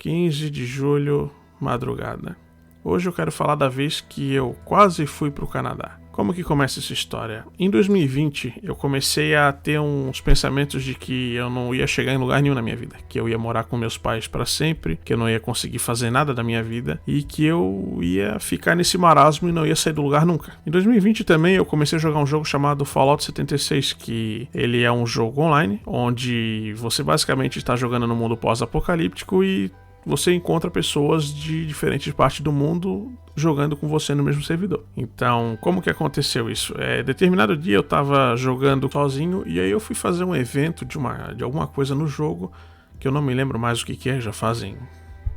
15 de julho, madrugada. Hoje eu quero falar da vez que eu quase fui para o Canadá. Como que começa essa história? Em 2020, eu comecei a ter uns pensamentos de que eu não ia chegar em lugar nenhum na minha vida, que eu ia morar com meus pais para sempre, que eu não ia conseguir fazer nada da minha vida e que eu ia ficar nesse marasmo e não ia sair do lugar nunca. Em 2020 também eu comecei a jogar um jogo chamado Fallout 76, que ele é um jogo online, onde você basicamente está jogando no mundo pós-apocalíptico e você encontra pessoas de diferentes partes do mundo jogando com você no mesmo servidor. Então, como que aconteceu isso? Determinado dia eu tava jogando sozinho e aí eu fui fazer um evento de alguma coisa no jogo, que eu não me lembro mais o que é, já fazem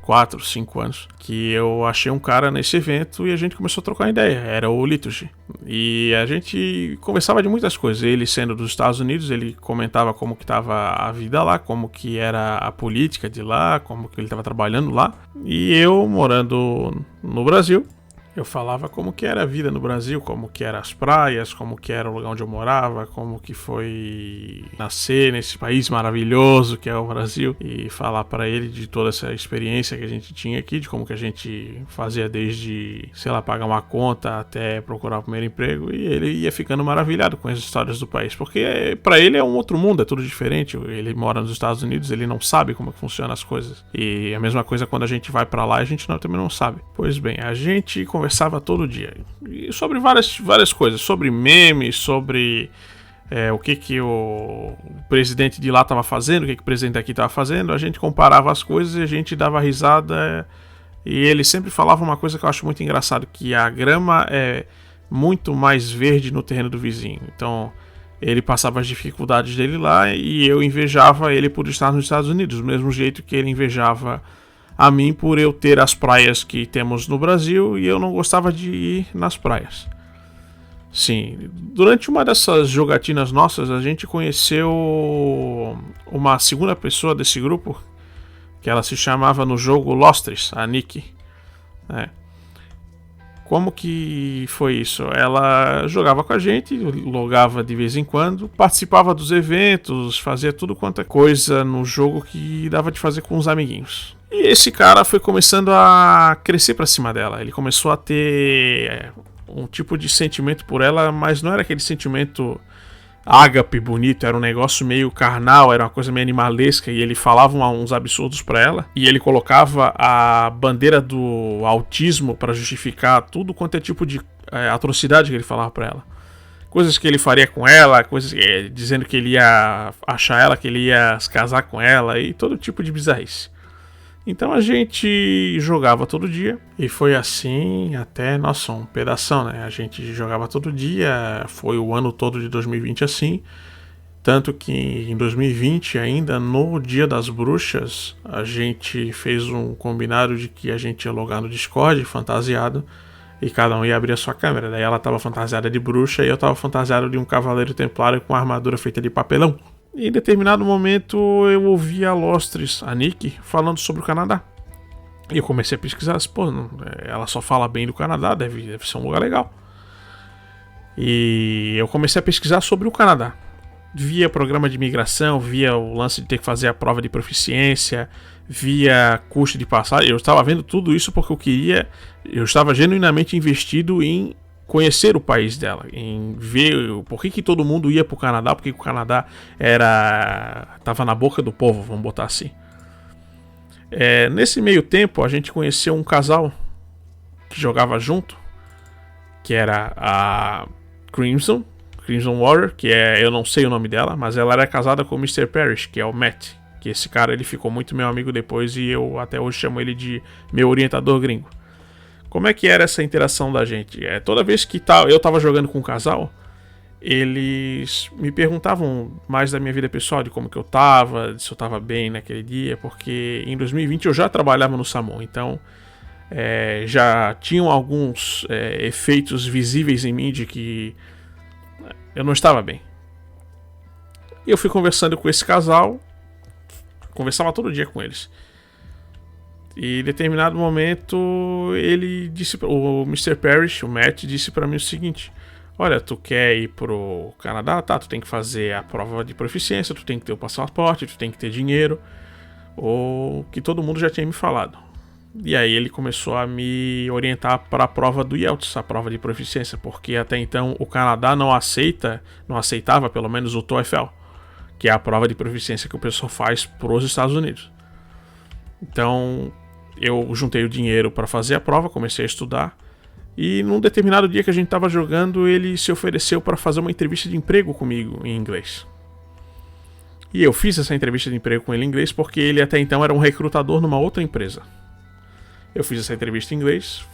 4, 5 anos, que eu achei um cara nesse evento e a gente começou a trocar ideia, era o Liturgy. E a gente conversava de muitas coisas, ele sendo dos Estados Unidos, ele comentava como que estava a vida lá, como que era a política de lá, como que ele estava trabalhando lá. E eu, morando no Brasil, eu falava como que era a vida no Brasil, como que eram as praias, como que era o lugar onde eu morava, como que foi nascer nesse país maravilhoso que é o Brasil, e falar para ele de toda essa experiência que a gente tinha aqui, de como que a gente fazia desde, sei lá, pagar uma conta até procurar o primeiro emprego, e ele ia ficando maravilhado com as histórias do país, porque para ele é um outro mundo, é tudo diferente. Ele mora nos Estados Unidos, ele não sabe como que funcionam as coisas, e a mesma coisa quando a gente vai para lá, a gente também não sabe. Pois bem, a gente conversava todo dia e sobre várias coisas, sobre memes, sobre o que o presidente de lá estava fazendo, o que o presidente daqui estava fazendo. A gente comparava as coisas e a gente dava risada, e ele sempre falava uma coisa que eu acho muito engraçado, que a grama é muito mais verde no terreno do vizinho. Então ele passava as dificuldades dele lá e eu invejava ele por estar nos Estados Unidos, do mesmo jeito que ele invejava a mim por eu ter as praias que temos no Brasil e eu não gostava de ir nas praias. Sim, durante uma dessas jogatinas nossas, a gente conheceu uma segunda pessoa desse grupo, que ela se chamava no jogo Lostris, a Nikki. Como que foi isso? Ela jogava com a gente, logava de vez em quando, participava dos eventos, fazia tudo quanto é coisa no jogo que dava de fazer com os amiguinhos. E esse cara foi começando a crescer pra cima dela. Ele começou a ter um tipo de sentimento por ela, mas não era aquele sentimento ágape bonito, era um negócio meio carnal, era uma coisa meio animalesca, e ele falava uns absurdos pra ela, e ele colocava a bandeira do autismo pra justificar tudo quanto é tipo de atrocidade que ele falava pra ela. Coisas que ele faria com ela, coisas dizendo que ele ia achar ela, que ele ia se casar com ela, e todo tipo de bizarrice. Então a gente jogava todo dia, e foi assim até, nossa, um pedação, né? A gente jogava todo dia, foi o ano todo de 2020 assim, tanto que em 2020, ainda no Dia das Bruxas, a gente fez um combinado de que a gente ia logar no Discord, fantasiado, e cada um ia abrir a sua câmera. Daí ela estava fantasiada de bruxa e eu estava fantasiado de um cavaleiro templário com armadura feita de papelão. E em determinado momento eu ouvi a Lostris, a Nikki, falando sobre o Canadá. E eu comecei a pesquisar, ela só fala bem do Canadá, deve ser um lugar legal. E eu comecei a pesquisar sobre o Canadá. Via programa de imigração, via o lance de ter que fazer a prova de proficiência, via custo de passagem. Eu estava vendo tudo isso porque eu estava genuinamente investido em conhecer o país dela, em ver por que todo mundo ia pro Canadá, porque o Canadá tava na boca do povo, vamos botar assim. Nesse meio tempo a gente conheceu um casal que jogava junto, que era a Crimson Warrior, que eu não sei o nome dela, mas ela era casada com o Mr. Parrish, que é o Matt, que esse cara ele ficou muito meu amigo depois e eu até hoje chamo ele de meu orientador gringo. Como é que era essa interação da gente? Toda vez que eu tava jogando com um casal, eles me perguntavam mais da minha vida pessoal, de como que eu tava, se eu tava bem naquele dia, porque em 2020 eu já trabalhava no SAMU, então já tinham alguns efeitos visíveis em mim de que eu não estava bem. E eu fui conversando com esse casal, conversava todo dia com eles. E em determinado momento ele disse, o Mr. Parrish, o Matt, disse pra mim o seguinte: olha, tu quer ir pro Canadá? Tá, tu tem que fazer a prova de proficiência, tu tem que ter o passaporte, tu tem que ter dinheiro. ou que todo mundo já tinha me falado. E aí ele começou a me orientar para a prova do IELTS, a prova de proficiência, porque até então o Canadá não aceitava pelo menos o TOEFL, que é a prova de proficiência que o pessoal faz para os Estados Unidos. Então eu juntei o dinheiro para fazer a prova, comecei a estudar, e num determinado dia que a gente estava jogando, ele se ofereceu para fazer uma entrevista de emprego comigo em inglês. E eu fiz essa entrevista de emprego com ele em inglês porque ele até então era um recrutador numa outra empresa. Eu fiz essa entrevista em inglês,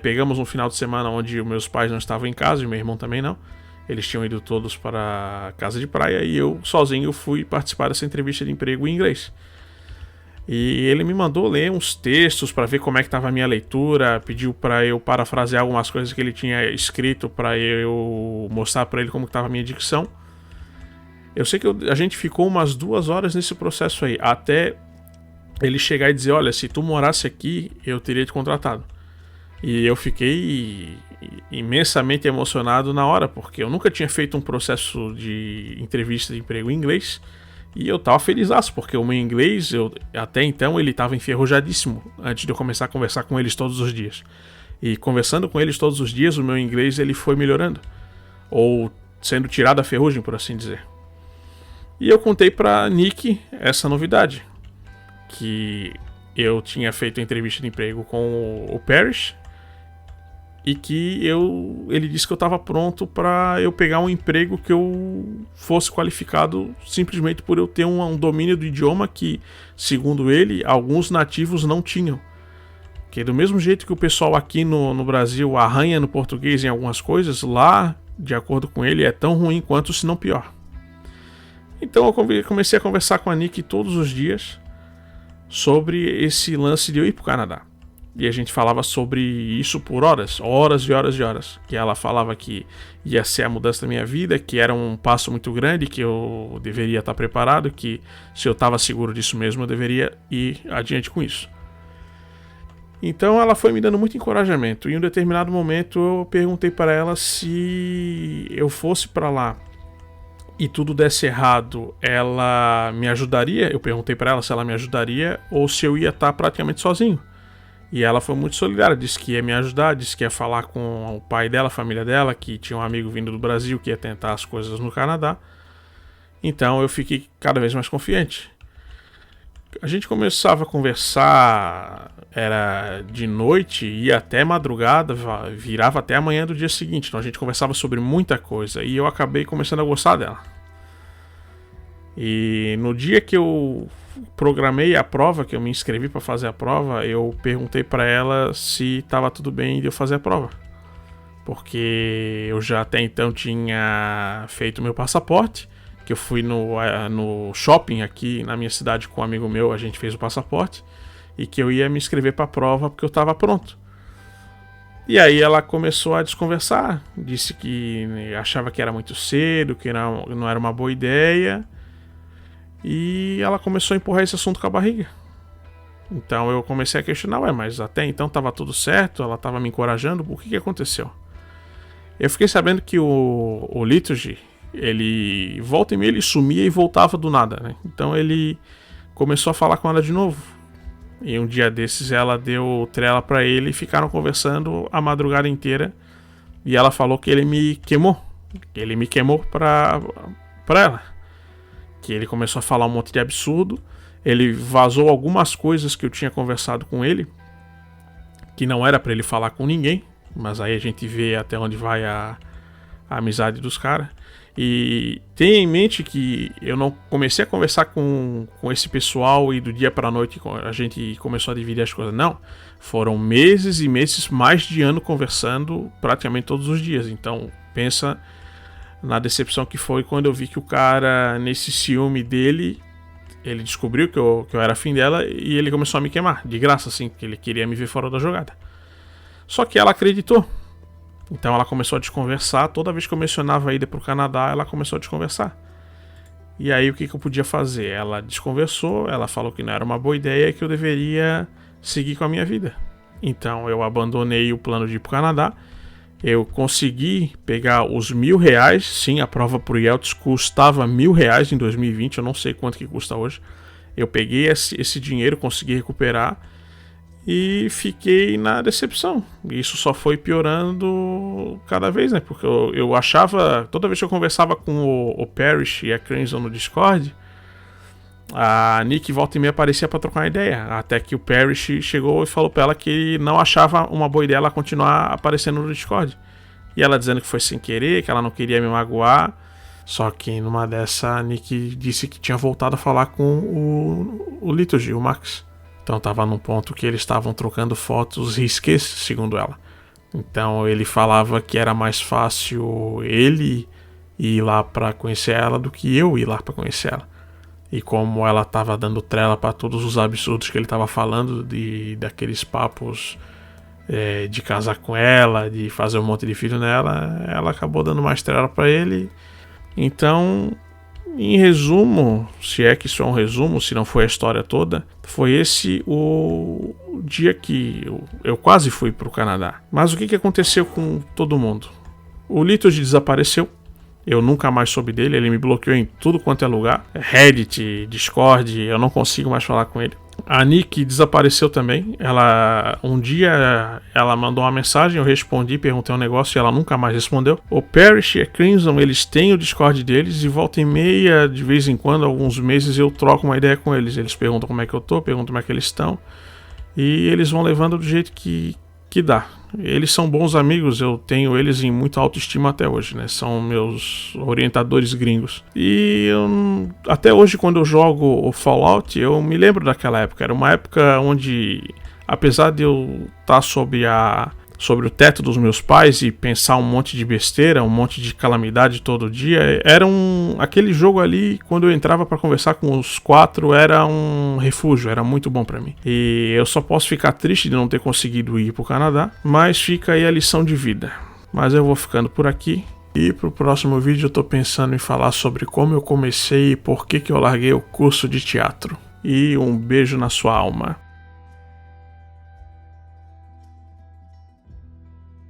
pegamos um final de semana onde meus pais não estavam em casa e meu irmão também não. Eles tinham ido todos para a casa de praia e eu sozinho fui participar dessa entrevista de emprego em inglês. E ele me mandou ler uns textos para ver como é que estava a minha leitura, pediu para eu parafrasear algumas coisas que ele tinha escrito para eu mostrar para ele como estava a minha dicção. Eu sei que a gente ficou umas 2 horas nesse processo aí, até ele chegar e dizer, olha, se tu morasse aqui, eu teria te contratado. E eu fiquei imensamente emocionado na hora, porque eu nunca tinha feito um processo de entrevista de emprego em inglês, e eu tava felizaço, porque o meu inglês, até então, ele tava enferrujadíssimo, antes de eu começar a conversar com eles todos os dias. E conversando com eles todos os dias, o meu inglês ele foi melhorando, ou sendo tirado a ferrugem, por assim dizer. E eu contei pra Nick essa novidade, que eu tinha feito a entrevista de emprego com o Parrish e que ele disse que eu estava pronto para eu pegar um emprego que eu fosse qualificado simplesmente por eu ter um domínio do idioma que, segundo ele, alguns nativos não tinham. Que do mesmo jeito que o pessoal aqui no Brasil arranha no português em algumas coisas, lá, de acordo com ele, é tão ruim quanto, se não pior. Então eu comecei a conversar com a Nick todos os dias sobre esse lance de eu ir pro Canadá. E a gente falava sobre isso por horas e horas e horas. Que ela falava que ia ser a mudança da minha vida, que era um passo muito grande, que eu deveria estar preparado, que se eu estava seguro disso mesmo, eu deveria ir adiante com isso. Então ela foi me dando muito encorajamento. E em um determinado momento eu perguntei para ela se eu fosse para lá e tudo desse errado, ela me ajudaria? Eu perguntei para ela se ela me ajudaria ou se eu ia estar praticamente sozinho. E ela foi muito solidária, disse que ia me ajudar, disse que ia falar com o pai dela, a família dela, que tinha um amigo vindo do Brasil que ia tentar as coisas no Canadá. Então eu fiquei cada vez mais confiante. A gente começava a conversar, era de noite, ia até madrugada, virava até amanhã do dia seguinte. Então a gente conversava sobre muita coisa e eu acabei começando a gostar dela. E no dia que eu programei a prova, que eu me inscrevi para fazer a prova, eu perguntei para ela se estava tudo bem de eu fazer a prova. Porque eu já até então tinha feito meu passaporte, que eu fui no shopping aqui na minha cidade com um amigo meu, a gente fez o passaporte, e que eu ia me inscrever para a prova porque eu estava pronto. E aí ela começou a desconversar, disse que achava que era muito cedo, que não era uma boa ideia, e ela começou a empurrar esse assunto com a barriga. Então eu comecei a questionar, mas até então estava tudo certo, ela estava me encorajando, o que aconteceu? Eu fiquei sabendo que o Liturgy, ele volta e meia, ele sumia e voltava do nada, né? Então ele começou a falar com ela de novo. E um dia desses ela deu trela pra ele e ficaram conversando a madrugada inteira. E ela falou que ele me queimou. Que ele me queimou pra ela. Que ele começou a falar um monte de absurdo. Ele vazou algumas coisas que eu tinha conversado com ele, que não era pra ele falar com ninguém. Mas aí a gente vê até onde vai a amizade dos caras. E tenha em mente que eu não comecei a conversar com esse pessoal e do dia para a noite a gente começou a dividir as coisas. Não, foram meses e meses, mais de ano conversando praticamente todos os dias. Então pensa na decepção que foi quando eu vi que o cara, nesse ciúme dele, ele descobriu que eu era afim dela e ele começou a me queimar, de graça assim, que ele queria me ver fora da jogada. Só que ela acreditou. Então ela começou a desconversar. Toda vez que eu mencionava a ida pro Canadá, ela começou a desconversar. E aí o que eu podia fazer? Ela desconversou, ela falou que não era uma boa ideia, que eu deveria seguir com a minha vida. Então eu abandonei o plano de ir pro Canadá. Eu consegui pegar os R$1.000. Sim, a prova pro IELTS custava R$1.000 em 2020. Eu não sei quanto que custa hoje. Eu peguei esse dinheiro, consegui recuperar e fiquei na decepção. Isso só foi piorando cada vez, né? Porque eu achava, toda vez que eu conversava com o Parrish e a Crimson no Discord, a Nick volta e meia aparecia pra trocar uma ideia. Até que o Parrish chegou e falou pra ela que não achava uma boa ideia ela continuar aparecendo no Discord. E ela dizendo que foi sem querer, que ela não queria me magoar. Só que numa dessa, a Nick disse que tinha voltado a falar com o Liturgy, o Max. Então tava num ponto que eles estavam trocando fotos risqués, segundo ela. Então ele falava que era mais fácil ele ir lá pra conhecer ela do que eu ir lá pra conhecer ela. E como ela tava dando trela pra todos os absurdos que ele tava falando, daqueles papos de casar com ela, de fazer um monte de filho nela, ela acabou dando mais trela pra ele. Então, em resumo, se é que isso é um resumo, se não foi a história toda, foi esse o dia que eu quase fui pro Canadá. Mas o que aconteceu com todo mundo? O Liturgy desapareceu. Eu nunca mais soube dele, ele me bloqueou em tudo quanto é lugar. Reddit, Discord, eu não consigo mais falar com ele. A Nick desapareceu também. Um dia ela mandou uma mensagem, eu respondi, perguntei um negócio e ela nunca mais respondeu. O Parrish e a Crimson, eles têm o Discord deles e volta e meia, de vez em quando, alguns meses, eu troco uma ideia com eles. Eles perguntam como é que eu tô, perguntam como é que eles estão. E eles vão levando do jeito que dá. Eles são bons amigos, eu tenho eles em muita autoestima até hoje, né? São meus orientadores gringos. E até hoje, quando eu jogo o Fallout, eu me lembro daquela época. Era uma época onde, apesar de eu estar sobre o teto dos meus pais e pensar um monte de besteira, um monte de calamidade todo dia, aquele jogo ali, quando eu entrava para conversar com os 4, era um refúgio, era muito bom para mim. E eu só posso ficar triste de não ter conseguido ir pro Canadá, mas fica aí a lição de vida. Mas eu vou ficando por aqui. E pro próximo vídeo eu tô pensando em falar sobre como eu comecei e por que eu larguei o curso de teatro. E um beijo na sua alma.